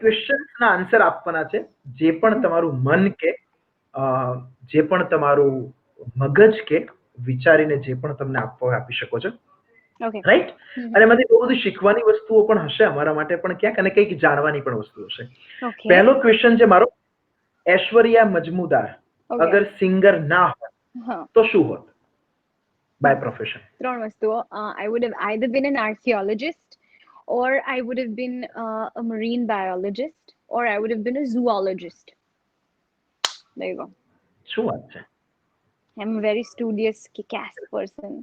Questions ના answer આપવાના છે, જે પણ તમારું મન કે જે પણ તમારું મગજ કે વિચારીને જે પણ તમને આપવા હોય આપી શકો છો, Okay. રાઈટ? અને એમાંથી બહુ બધી શીખવાની વસ્તુઓ પણ હશે અમારા માટે પણ ક્યાંક, અને કંઈક જાણવાની પણ વસ્તુ હશે. Okay. પહેલો ક્વેશ્ચન છે મારો, ઐશ્વર્યા મજમુદાર Okay. અગર સિંગર ના હોત Huh. તો શું હોત બાય પ્રોફેશન? ત્રણ વસ્તુઓ. I would have either been an archaeologist, or I would have been a marine biologist, or I would have been a zoologist. There you go. શું વાત છે? I'm a very studious, kick-ass person.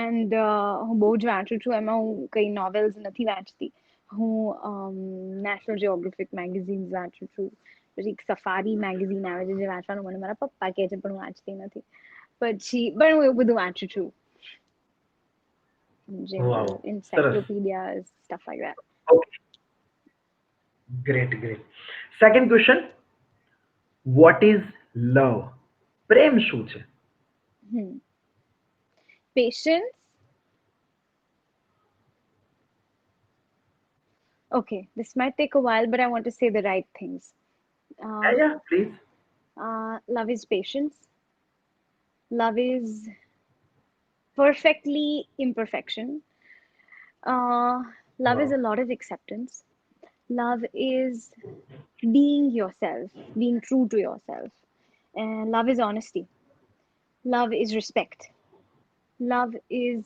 And હું બહુ જ વાંચું છું. એમાં હું કઈ નોવેલ્સ નથી વાંચતી. હું નેશનલ જિયોગ્રાફિક મેગેઝિન્સ વાંચું છું. પછી એક સફારી મેગેઝિન આવે છે, જે વાંચવાનું મને મારા પપ્પા કહે છે, પણ હું વાંચતી નથી. પછી પણ હું એવું બધું વાંચું છું. વાવ, સરસ. Encyclopedias, stuff like that. Okay, great great. Second question, what is love? પ્રેમ શું છે? Patience. Okay, this might take a while, but I want to say the right things. Yeah please. Love is patience. Love is perfectly imperfection. Love is a lot of acceptance. Love is being yourself, being true to yourself. And love is honesty. Love is respect. Love is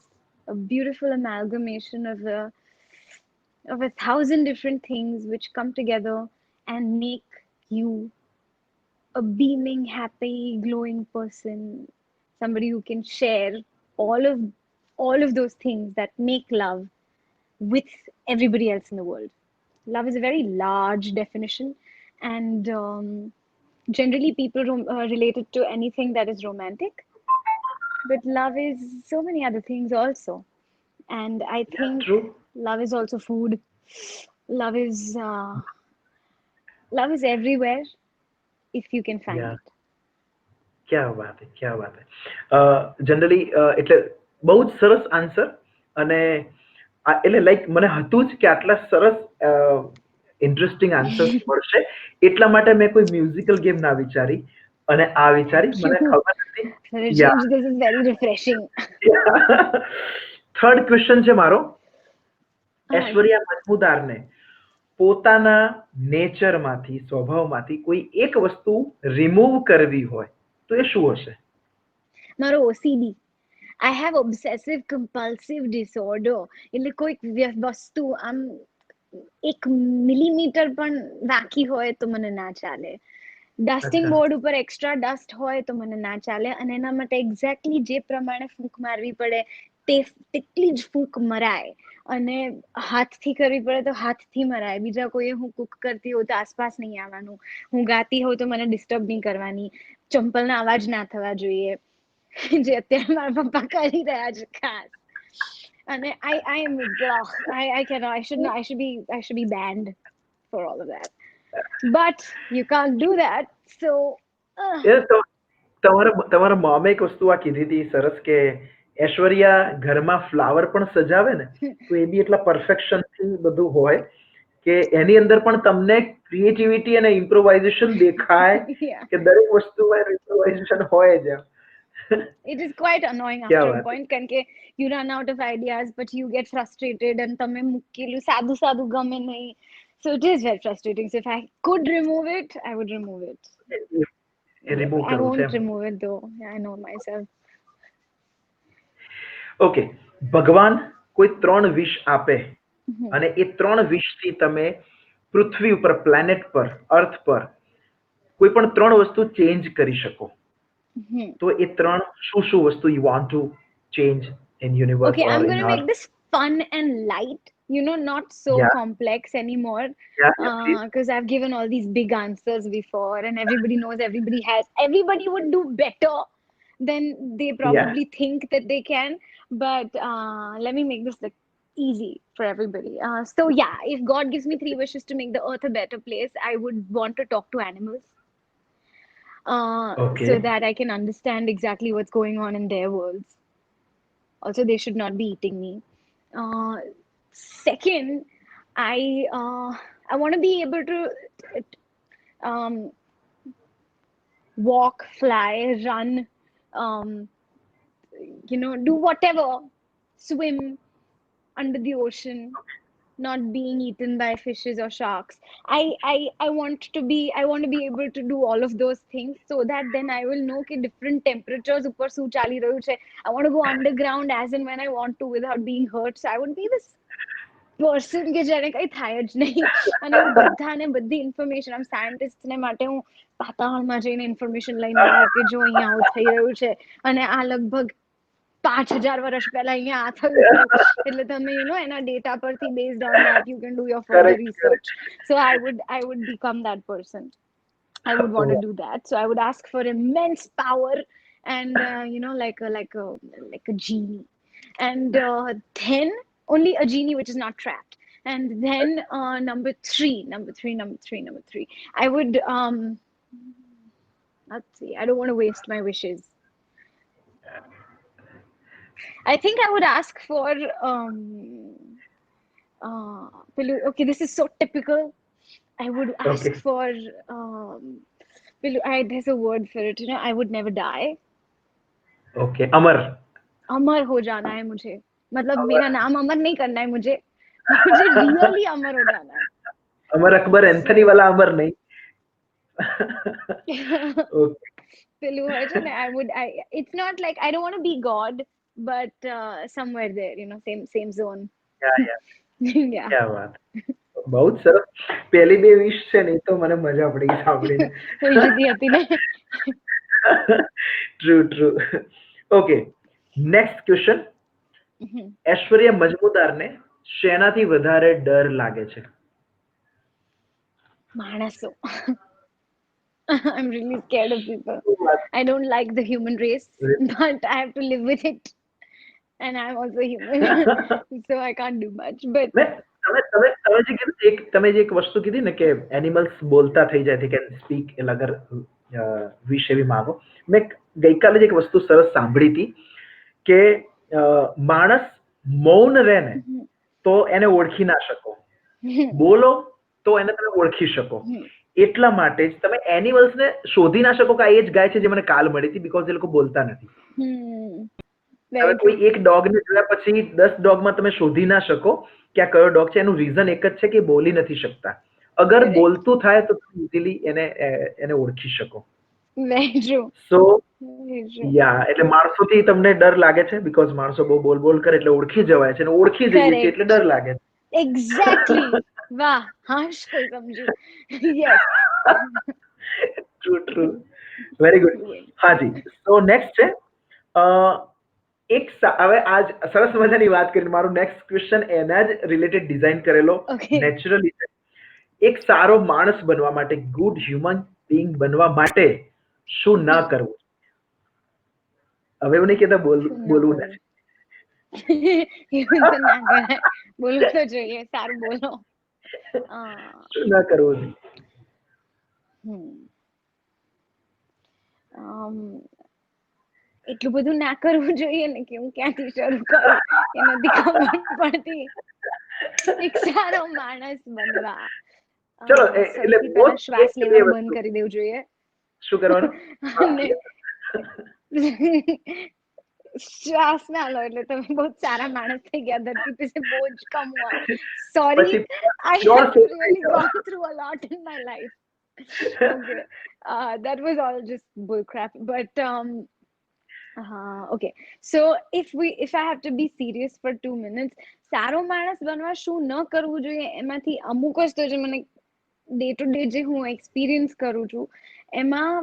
a beautiful amalgamation of a thousand different things which come together and make you a beaming, happy, glowing person, somebody who can share all of all of those things that make love with everybody else in the world. Love is a very large definition, and generally people relate it to anything that is romantic. But love is so many other things also. And I think true. love is also food. Love is love is everywhere if you can find yeah, it. ક્યા વાત હે, ક્યા વાત હે. Generally એટલે બહુ જ સરસ આન્સર. અને એટલે લાઈક મને હતું જ કે આટલા સરસ ઇન્ટરેસ્ટિંગ આન્સર્સ મળશે, એટલા માટે મેં કોઈ મ્યુઝિકલ ગેમ ના વિચારી અને આ વિચારી. મને ખબર હતી. યા. This is very refreshing. Third question છે મારો, ઐશ્વર્યા મજમુદારને પોતાના નેચરમાંથી, સ્વભાવમાંથી કોઈ એક વસ્તુ રિમૂવ કરવી હોય તો એ શું હશે? મારો OCD. I have obsessive compulsive disorder. એટલે કોઈક વસ્તુ આમ 1 મિલીમીટર પણ વાકી હોય તો મને ના ચાલે. ડસ્ટિંગ બોર્ડ ઉપર એક્સ્ટ્રા ડસ્ટ હોય તો મને ના ચાલે, અને એના માટે એક્ઝેક્ટલી જે પ્રમાણે ફૂંક મારવી પડે તેટલી જ ફૂંક મરાય. અને હાથથી કરવી પડે તો હાથથી મરાય. બીજા કોઈએ હું કુક કરતી હોઉં તો આસપાસ નહીં આવવાનું. હું ગાતી હોઉં તો મને ડિસ્ટર્બ નહીં કરવાની. ચંપલના અવાજ ના થવા જોઈએ, જે અત્યારે મારા પપ્પા કરી રહ્યા છે ખાસ. And I am I cannot, I should be banned for all of that, but you can't do that, so એ તો તમારા મોમે એક વસ્તુ આ કીધી હતી સરસ, કે ઐશ્વર્યા ઘરમાં ફ્લાવર પણ સજાવે ને તો એ બી એટલા perfection થી બધું હોય કે એની અંદર પણ તમને ક્રિએટિવિટી અને ઇમ્પ્રોવાઇઝેશન દેખાય, yeah, કે દરેક વસ્તુમાં ઇમ્પ્રોવાઇઝેશન હોય જ એમ. it is quite annoying ક્યા after a વાત. point, કારણ કે you run out of ideas, but you get frustrated, and તમે મૂકેલું સાદું સાદું ગમે નહીં. So it is very frustrating. So if I could remove it, I would remove it. એ રિમૂવ I કરવું છે won't એમ. remove it though. I know myself. Okay, ભગવાન કોઈ 3 વિશ આપે અને એ 3 વિશ થી તમે પૃથ્વી ઉપર, પ્લેનેટ પર, અર્થ પર કોઈ પણ 3 વસ્તુ ચેન્જ કરી શકો, તો એ 3 શું વસ્તુ you want to change in universe Okay, or I'm in gonna make earth? this fun and light, not so yeah complex anymore. Yeah please. Because I've given all these big answers before, and everybody knows everybody would do better than they yeah probably think that they can. But let me make this like easy for everybody. So yeah, if God gives me 3 wishes to make the earth a better place, I would want to talk to animals, okay. so that I can understand exactly what's going on in their worlds. Also, they should not be eating me. Second, I I want to be able to um, walk, fly, run, um, do whatever, swim under the ocean, not being eaten by fishes or sharks. I want to be able to do all of those things so that then I will know कि different temperatures ઉપર શું ચાલી રહ્યું છે. I want to go underground as and when I want to without being hurt. So I would be this person કે જેને કઈ થાય જ નહીં અને હું બધાને બધી ઇન્ફોર્મેશન આમ સાયન્ટિસ્ટને માટે હું પાતાળમાં જઈને ઇન્ફોર્મેશન લઈને આવું કે જો અહીંયા આવું થઈ રહ્યું છે અને આ લગભગ 5000 વર્ષ પહેલા અહીંયા આ થયું હતું એટલે તમે એના ડેટા પરથી based on that you can do your further Correct, research. correct. So I would become that person. I would want to do that. So I would ask for immense power and like a genie. And then only a genie which is not trapped. And then number three, I would let's see. I don't want to waste my wishes. I think I would ask for okay, this is so typical. I would ask Okay. for there's a word for it, I would never die. Okay. Amar. अमर हो जाना है मुझे, मतलब मेरा नाम अमर नहीं करना है मुझे रियली अमर हो जाना है. अमर अकबर एंथनी वाला अमर नहीं. Okay. પેલું હોય છે ને, it's not like I don't want to be God, but somewhere there, same zone. Yeah, yeah. Yeah. क्या बात. બહુ જ સરસ. પહેલી બે વિશ છે ને, તો મને મજા પડી સાંભળીને. ઉલટી હતી ને. True. Okay, next question. Aishwarya મજમુદારને શેનાથી વધારે ડર લાગે છે? માણસો. I'm really scared of people. I don't like the human race, but I have to live with it. And I'm also human, so I can't do much. But તમે જે એક વસ્તુ કીધી ને કે એનિમલ્સ બોલતા થઈ જાય, they can speak, અગર વિશ એવી માંગો. મેં ગઈકાલે જ એક વસ્તુ સરસ સાંભળી હતી કે માણસ મૌન રહે ને તો એને ઓળખી ના શકો, બોલો તો એને તમે ઓળખી શકો. એટલા માટે જ તમે એનિમલ્સને શોધી ના શકો કે આ એ જ ગાય છે જે મને કાલ મળી હતી, બીકોઝ એ લોકો બોલતા નથી. તમે કોઈ એક ડોગને જોયા પછી 10 ડોગમાં તમે શોધી ના શકો કે આ કયો ડોગ છે. એનું રીઝન એક જ છે કે બોલી નથી શકતા. અગર બોલતું થાય તો તમે ઇઝીલી એને ઓળખી શકો. very true. સો Very true. યા, એટલે માણસોથી તમને ડર લાગે છે બીકોઝ માણસો બહુ બોલ કરે એટલે ઓળખી જવાય છે, અને ઓળખી જઈએ છીએ એટલે ડર લાગે છે. Exactly. વાહ, હાશ કોઈ સમજ્યું. Yes. ટ્રુ. Very good. હાજી. સો નેક્સ્ટ છે હવે આજ સરસ મજાની વાત કરી. મારું નેક્સ્ટ ક્વેશ્ચન એના જ રિલેટેડ ડિઝાઇન કરેલો Okay. નેચરલી છે. એક સારો માણસ બનવા માટે, ગુડ હ્યુમન બીંગ બનવા માટે શું ના કરવું? હવે એવું નહીં કહેતા બોલવું નથી. એવું તો ના કરાય, બોલવું તો જોઈએ, સારું બોલો. શું ના કરવું જોઈએ? એટલું બધું ના કરવું જોઈએ ને કે હું ક્યાંથી શરૂ કરું એ નથી ખબર પડતી. એક સારો માણસ બનવા ચલો એટલે સૌથી પહેલા શ્વાસ લેવાનું બંધ કરી દેવું જોઈએ. શું કરવાનું? અને શ્વાસ ના લો એટલે તમે બહુ સારા માણસ થઈ ગયા. ધરતી पे से बोझ कम हुआ. Sorry, I have really gone through a lot in my life. Okay, that was all just bull crap. But okay, so if I have to be serious for 2 minutes, સારો માણસ બનવા શું ન કરવું જોઈએ એમાંથી અમુક જ તો જે મને ડે ટુ ડે જે હું એક્સપિરિયન્સ કરું છું એમાં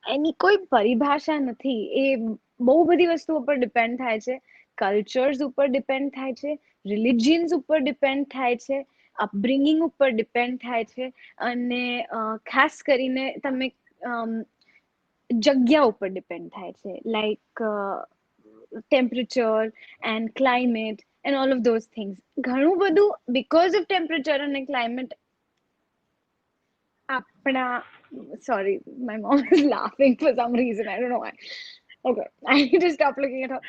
એની કોઈ પરિભાષા નથી. એ બહુ બધી વસ્તુઓ પર ડિપેન્ડ થાય છે. કલ્ચર્સ ઉપર ડિપેન્ડ થાય છે, રિલિજિયન્સ ઉપર ડિપેન્ડ થાય છે, અપબ્રિંગિંગ ઉપર ડિપેન્ડ થાય છે, અને ખાસ કરીને તમે જગ્યા ઉપર ડિપેન્ડ થાય છે, like temperature and climate and all of those things. ઘણું બધું બીકોઝ ઓફ ટેમ્પરેચર અને ક્લાઇમેટ આપણા sorry, my mom is laughing for some reason, I don't know why. Okay, I need to stop looking at her.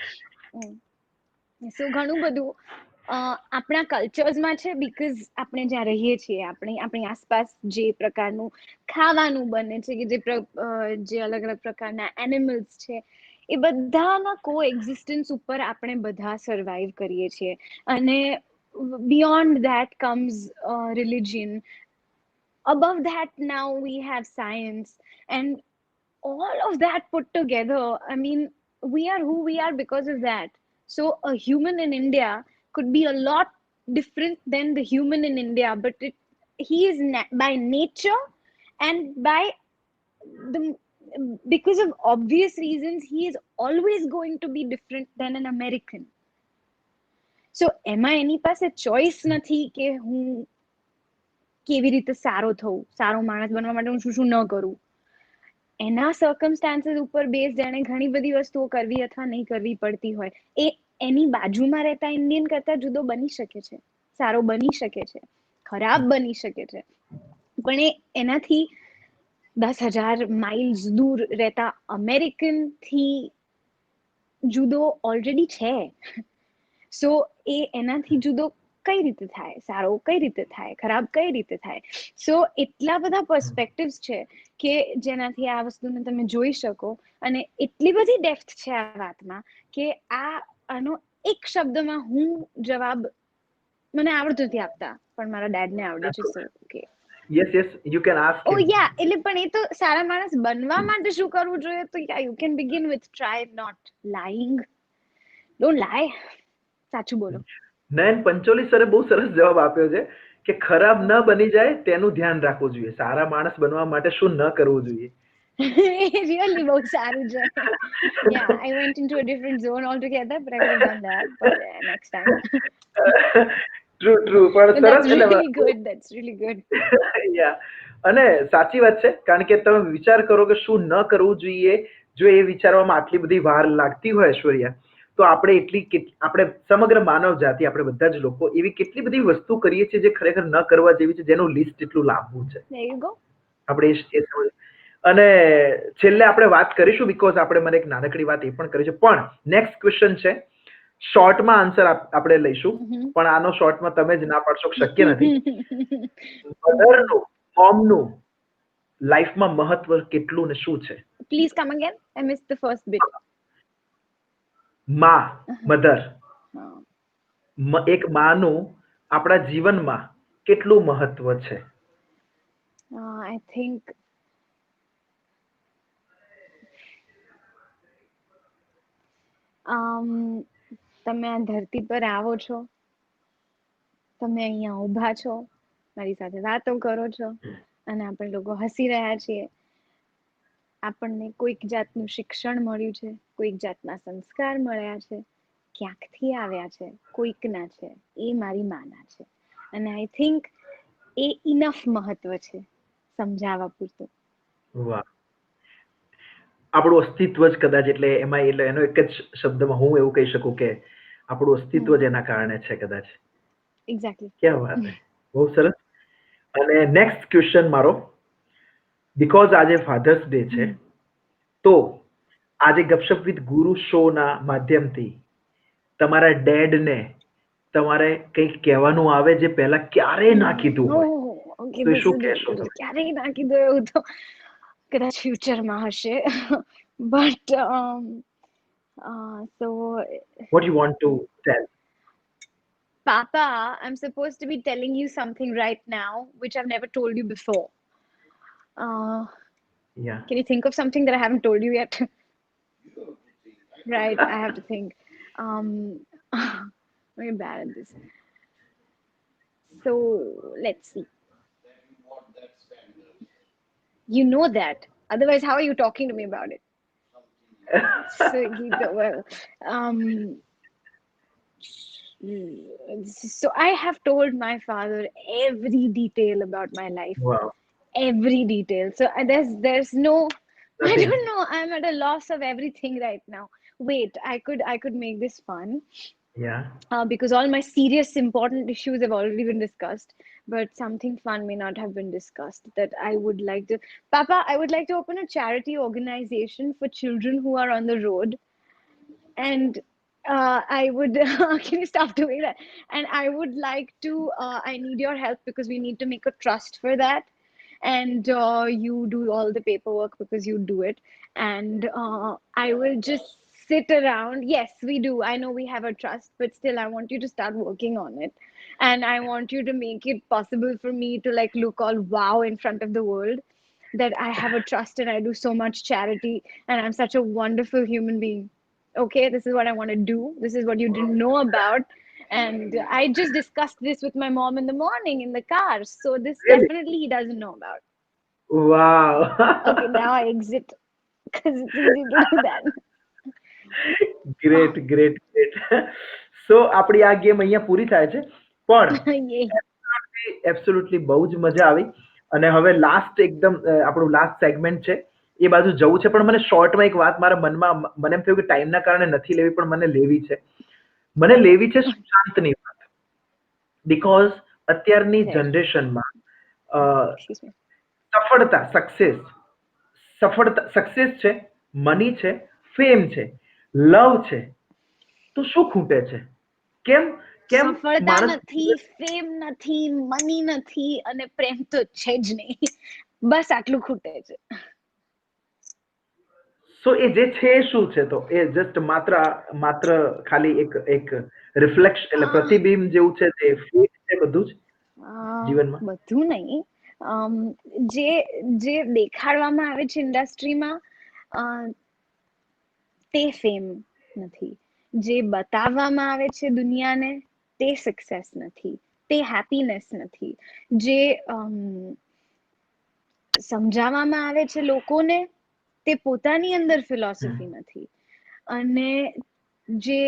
So ઘણું બધું આપણા કલ્ચર્સમાં છે, because આપણે જ્યાં રહીએ છીએ, આપણી આસપાસ જે પ્રકારનું ખાવાનું બને છે, કે જે અલગ અલગ પ્રકારના એનિમલ્સ છે, એ બધાના કો એક્ઝિસ્ટન્સ ઉપર આપણે બધા સર્વાઈવ કરીએ છીએ. અને beyond that comes religion. Above that, now we have science, and all of that put together, I mean, we are who we are because of that. So a human in India could be a lot different than the human in India, but he is by nature and by the because of obvious reasons, he is always going to be different than an American. So એમાં એની પાસે choice નથી કે હું કેવી રીતે સારો થવું, સારો માણસ બનવા માટે હું શું શું ન કરું. એના સર્કમસ્ટાન્સીસ ઉપર બેઝ એને ઘણી બધી વસ્તુઓ કરવી અથવા નહીં કરવી પડતી હોય. એ એની બાજુમાં રહેતા ઇન્ડિયન કરતા જુદો બની શકે છે, સારો બની શકે છે, ખરાબ બની શકે છે, પણ એનાથી 10,000 માઇલ્સ દૂર રહેતા અમેરિકન થી જુદો ઓલરેડી છે. સો એ એનાથી જુદો કઈ રીતે થાય, સારો કઈ રીતે થાય, ખરાબ કઈ રીતે થાય. સો એટલા બધા પર્સપેક્ટિવ્સ છે કે જેનાથી આ વસ્તુને તમે જોઈ શકો. અને એટલી બધી ડેપ્થ છે આ વાતમાં કે આનો એક શબ્દમાં હું જવાબ મને આવડતું નથી આપતા, પણ મારા ડેડને આવડે છે. So okay, yes you can ask oh yeah, એટલે પણ એ તો સારા માણસ બનવા માટે શું કરવું જોઈએ, તો yeah you can begin with try not lying. Don't lie, સાચું બોલો. નયન પંચોલી સરે બહુ સરસ જવાબ આપ્યો છે કે ખરાબ ન બની જાય તેનું ધ્યાન રાખવું જોઈએ. સારા માણસ બનવા માટે શું ન કરવું જોઈએ. Really બહુ સારું છે. Yeah, I went into a different zone altogether, but I could have done that, but next time. True પણ But that's સરસ really good, that's really good. યા, અને સાચી વાત છે, કારણ કે તમે વિચાર કરો કે શું ન કરવું જોઈએ. જો એ વિચારવામાં આટલી બધી વાર લાગતી હોય ઐશ્વર્યા, તો આપણે આપણે સમગ્ર માનવ જાતિ, આપણે બધા જ લોકો એવી કેટલી બધી વસ્તુ કરીએ છીએ જે ખરેખર ન કરવા જેવી છે, જેનું લિસ્ટ એટલું લાંબુ છે. There you go. આપણે એ સમજ. અને છેલ્લે આપણે વાત કરીશું, બીકોઝ આપણે મને એક નાનકડી વાત એ પણ કરી છે. પણ નેક્સ્ટ ક્વેશ્ચન છે, શોર્ટમાં આન્સર આપણે લઈશું, પણ આનો શોર્ટમાં તમે જ ના પાડશો કે શક્ય નથી. મધરનું, મોમનું લાઈફમાં મહત્વ કેટલું ને શું છે? Please come again, I missed the first bit. માં, મધર, હા. એક માનું આપણા જીવનમાં કેટલું મહત્વ છે? I think તમે આ ધરતી પર આવો છો, તમે અહીંયા ઊભા છો, મારી સાથે વાતો કરો છો, અને આપણે લોકો હસી રહ્યા છીએ. આપણને કોઈક જાતનું શિક્ષણ મળ્યું છે, કોઈક જાતના સંસ્કાર મળ્યા છે, ક્યાંકથી આવ્યા છે, કોઈકના છે, એ મારી માના છે. અને આઈ થિંક એ ઇનફ મહત્વ છે સમજાવવા પૂરતું. વાહ, આપણું અસ્તિત્વ જ કદાચ, એટલે એમાં એટલે એનો એક જ શબ્દમાં હું એવું કહી શકું કે આપણું અસ્તિત્વ જ એના કારણે છે કદાચ. એક્ઝેક્ટલી. ક્યાં વાત છે, બહુ સરસ. અને નેક્સ્ટ ક્વેશ્ચન મારો, બીકોઝ આજે ફાધર્સ ડે છે, તો આજે ગપશપ વિથ ગુરુ શો ના માધ્યમથી તમારા ડેડને તમારે કંઈક કહેવાનું આવે જે પહેલા ક્યારેય ના કીધું હોય, ઓકે, તો શું કહેશો? ક્યારેય ના કીધું એવું તો કદાચ ફ્યુચરમાં હશે. But so What you want to tell? Papa, I'm supposed to be telling you something right now which I've never told you before. Yeah. Can you think of something that I haven't told you yet? Right, I have to think. I'm bad at this. So let's see. You know that. Otherwise, how are you talking to me about it? So, well, so I have told my father every detail about my life. Wow. Every detail. So there's no, I Nothing. don't know, I'm at a loss of everything right now. Wait, I could make this fun. Yeah. Because all my serious important issues have already been discussed, but something fun may not have been discussed that I would like to. Papa, I would like to open a charity organization for children who are on the road, and I would can you stop doing that? And I would like to. I need your help because we need to make a trust for that, and you do all the paperwork because you do it, and I will just sit around. Yes, we do. I know we have a trust, but still, I want you to start working on it, and I want you to make it possible for me to like look all wow in front of the world that I have a trust and I do so much charity and I'm such a wonderful human being. Okay, this is what I want to do. This is what you didn't know about. And I just discussed this with my mom in the morning in the car. So this Really? definitely he doesn't know about. Okay, Wow. now I exit because it's easy to do that. Great great great. So આપણી આ game અહીંયા પૂરી થાય છે પણ Yay. Absolutely બહુ જ મજા આવી અને હવે લાસ્ટ એકદમ આપણું લાસ્ટ સેગમેન્ટ છે એ બાજુ જવું છે પણ મને શોર્ટમાં એક વાત મારા મનમાં મને એમ થયું કે ટાઈમના કારણે નથી લેવી પણ મને લેવી છે સુશાંતની વાત બીકોઝ અત્યારની Right. જનરેશનમાં Excuse me. સફળતા સક્સેસ છે મની છે ફેમ છે લવ છે તો શું ખૂટે છે કેમ કેમ સફળતા માણસ નથી, ફેમ નથી, મની નથી અને પ્રેમ તો છે જ નહીં. બસ આટલું ખૂટે છે. સો એ જે છે એ શું છે તો એ જસ્ટ માત્ર માત્ર ખાલી એક રિફ્લેક્શ એટલે આ પ્રતિબિંબ જેવું છે તે ફેક છે બધું જ જીવનમાં બધું નહીં. અમ, જે જે દેખાડવામાં આવે છે ઇન્ડસ્ટ્રીમાં તે ફેમ નથી. જે બતાવવામાં આવે છે દુનિયાને તે સક્સેસ નથી. તે હેપીનેસ નથી. જે સમજાવવામાં આવે છે લોકોને તે પોતાની અંદર ફિલોસોફી નથી. અને જે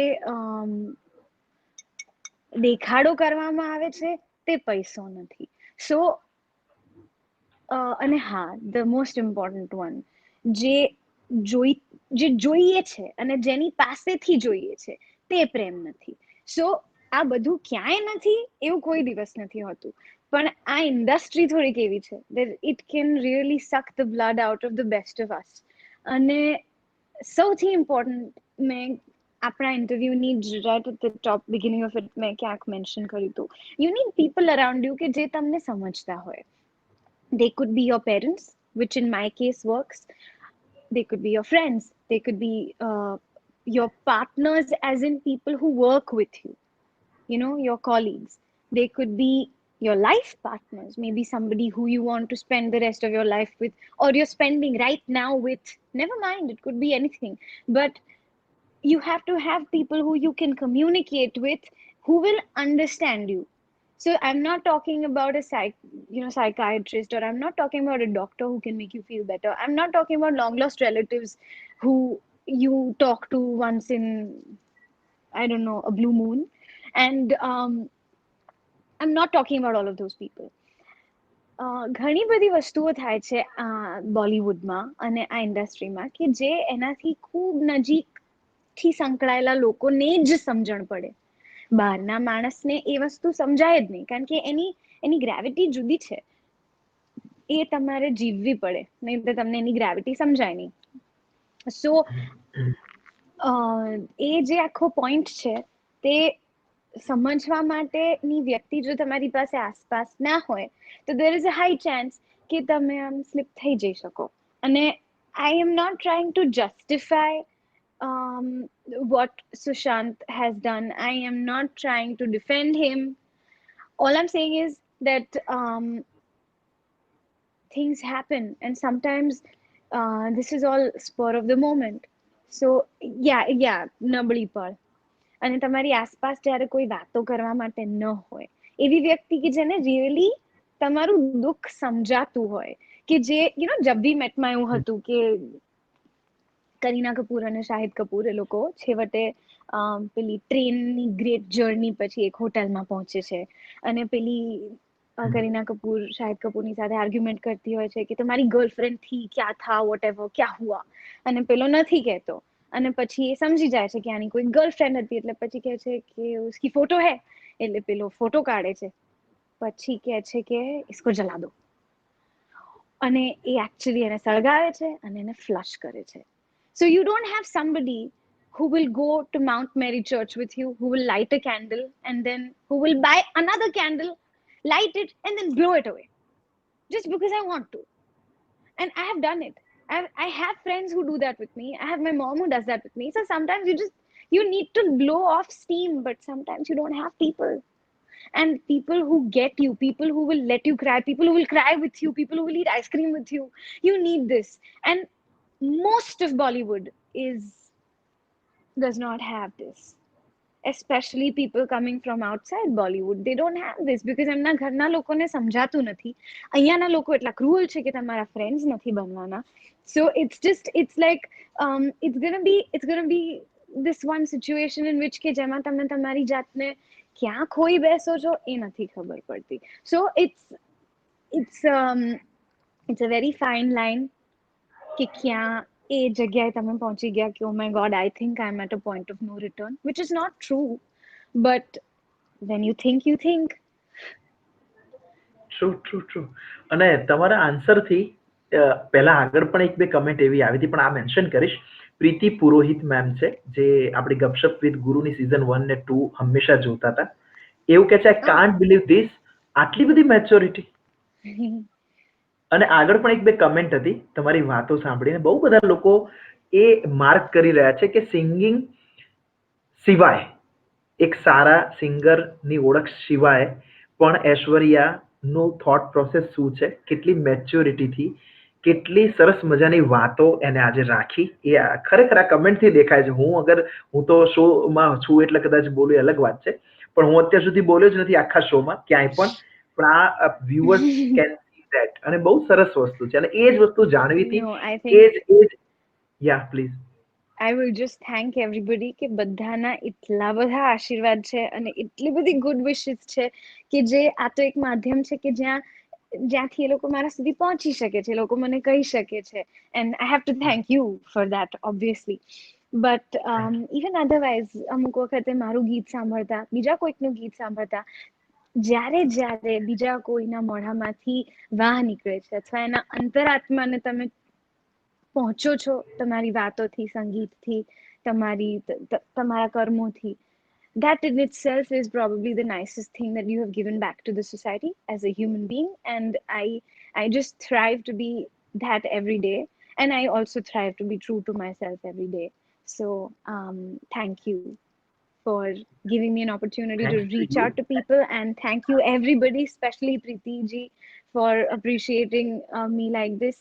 દેખાડો કરવામાં આવે છે તે પૈસો નથી. સો અને હા, ધ મોસ્ટ ઇમ્પોર્ટન્ટ વન, જે જે જોઈએ છે અને જેની પાસેથી જોઈએ છે તે પ્રેમ નથી. સો આ બધું ક્યાંય નથી એવું કોઈ દિવસ નથી હોતું. પણ આ ઇન્ડસ્ટ્રી થોડીક એવી છે that it can really suck the blood out of the best of us. અને સૌથી ઇમ્પોર્ટન્ટ મેં આપણા ઇન્ટરવ્યુની right at the top beginning of it મેં ક્યાંક મેન્શન કર્યું હતું, you need people around you કે જે તમને સમજતા હોય. They could be your parents, which in my case works. They could be your friends. They could be your partners, as in people who work with you, your colleagues. They could be your life partners, maybe somebody who you want to spend the rest of your life with, or you're spending right now with. Never mind, it could be anything. But you have to have people who you can communicate with, who will understand you. So I'm not talking about a psychiatrist, or I'm not talking about a doctor who can make you feel better. I'm not talking about long lost relatives who you talk to once in, I don't know, a blue moon. And I'm not talking about all of those people. ઘણી બધી વસ્તુઓ થાય છે બોલિવૂડમાં અને આ ઇન્ડસ્ટ્રીમાં કે જે એનાથી ખૂબ નજીકથી સંકળાયેલા લોકોને જ સમજણ પડે. બહારના માણસને એ વસ્તુ સમજાય જ નહીં, કારણ કે એની ગ્રેવિટી જુદી છે. એ તમારે જીવવી પડે, નહીં તો તમને એની ગ્રેવિટી સમજાય નહીં. સો એ જે આખો પોઈન્ટ છે તે સમજવા માટેની વ્યક્તિ જો તમારી પાસે આસપાસ ના હોય તો there is a high chance કે તમે આમ સ્લીપ થઈ જઈ શકો. અને I am not trying to justify what Sushant has done. I am not trying to defend him. All I'm saying is that things happen, and sometimes this is all spur of the moment. So yeah, નબળી પળ. અને તમારી આસપાસ જ્યારે કોઈ વાતો કરવા માટે ન હોય, એવી વ્યક્તિ કે જેને રિયલી તમારું દુઃખ સમજાતું હોય, કે જે જબ વી મેટમાં એવું હતું કે કરીના કપૂર અને શાહિદ કપૂર એ લોકો છેવટે પેલી ટ્રેનની ગ્રેટ જર્ની પછી એક હોટલમાં પહોંચે છે અને પેલી કરીના કપૂર શાહિદ કપૂરની સાથે આર્ગ્યુમેન્ટ કરતી હોય છે કે તમારી ગર્લફ્રેન્ડ થી ક્યાં થા વોટ એવર ક્યાં હુઆ, અને પેલો નથી કહેતો અને પછી એ સમજી જાય છે કે આની કોઈ ગર્લફ્રેન્ડ હતી, એટલે પછી કહે છે કે ઉસકી ફોટો હે, એટલે પેલો ફોટો કાઢે છે, પછી કહે છે કે ઇસકો જલા દો, અને એ એકચ્યુઅલી એને સળગાવે છે અને એને ફ્લશ કરે છે. So you don't have somebody who will go to Mount Mary Church with you, who will light a candle, and then who will buy another candle, light it, and then blow it away just because I want to. And I have done it. I have friends who do that with me. I have my mom who does that with me. So sometimes you need to blow off steam, but sometimes you don't have people. And people who get you, people who will let you cry, people who will cry with you, people who will eat ice cream with you. You need this. And most of Bollywood is does not have this. Especially people coming from outside Bollywood, they don't have this because એમના ઘરના લોકોને સમજાતું નથી. અહીંયાના લોકો એટલા ક્રૂઅલ છે કે તમારા ફ્રેન્ડ્સ નથી બનવાના. So it's like it's gonna be this one situation in which કે જેમાં તમે તમારી જાતને ક્યાં ખોઈ બેસો છો એ નથી ખબર પડતી. So it's a very fine line કે ક્યાં એ જગ્યાએ તમે પહોંચી ગયા કે oh my god I think I am at a point of no return which is not true but when you think true. અને તમારા આન્સરથી પહેલા આગળ પણ એક બે કમેન્ટ એવી આવી હતી, પણ આ મેન્શન કરીશ. પ્રીતિ પુરોહિત મેમ છે, જે આપણી ગપશપ વિથ ગુરુની સિઝન 1 ને 2 હંમેશા જોતા હતા. એવું કે છે, આઈ કાન્ટ બિલીવ ધીસ, આટલી બધી મેચ્યોરિટી. અને આગળ પણ એક બે કમેન્ટ હતી તમારી વાતો સાંભળીને બહુ બધા લોકો એ માર્ક કરી રહ્યા છે કે સિંગિંગ સિવાય, એક સારા સિંગરની ઓળખ સિવાય પણ ઐશ્વર્યાનું થોટ પ્રોસેસ શું છે, કેટલી મેચ્યોરિટીથી, કેટલી સરસ મજાની વાતો એને આજે રાખી, એ ખરેખર આ કમેન્ટથી દેખાય છે. હું તો શોમાં છું એટલે કદાચ બોલું એ અલગ વાત છે, પણ હું અત્યાર સુધી બોલ્યો જ નથી આખા શોમાં ક્યાંય પણ આ વ્યુઅર્સ કેન સી ધેટ, અને બહુ સરસ વસ્તુ છે અને એ જ વસ્તુ જાણવી હતી. નો આઈ એ થિંક જ યા please. I will just thank everybody કે બધાના એટલા બધા આશીર્વાદ છે અને એટલી બધી ગુડ વિશેસ છે કે જે આ તો એક માધ્યમ છે કે જ્યાંથી એ લોકો મારા સુધી પહોંચી શકે છે, લોકો મને કહી શકે છે. And I have to thank you for that, obviously. But even otherwise, અમુક વખતે મારું ગીત સાંભળતા, બીજા કોઈકનું ગીત સાંભળતા, જ્યારે બીજા કોઈના મોઢામાંથી વાહ નીકળે છે અથવા એના અંતરાત્માને તમે પહોંચો છો તમારી વાતોથી, સંગીતથી, તમારા કર્મોથી, that in itself is probably the nicest thing that you have given back to the society as a human being. And I just thrive to be that every day, and I also thrive to be true to myself every day. So thank you for giving me an opportunity to thanks to reach you. out to people, and thank you everybody, especially Preeti ji, for appreciating me like this.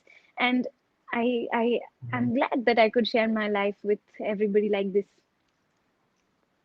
And I I'm glad that I could share my life with everybody like this.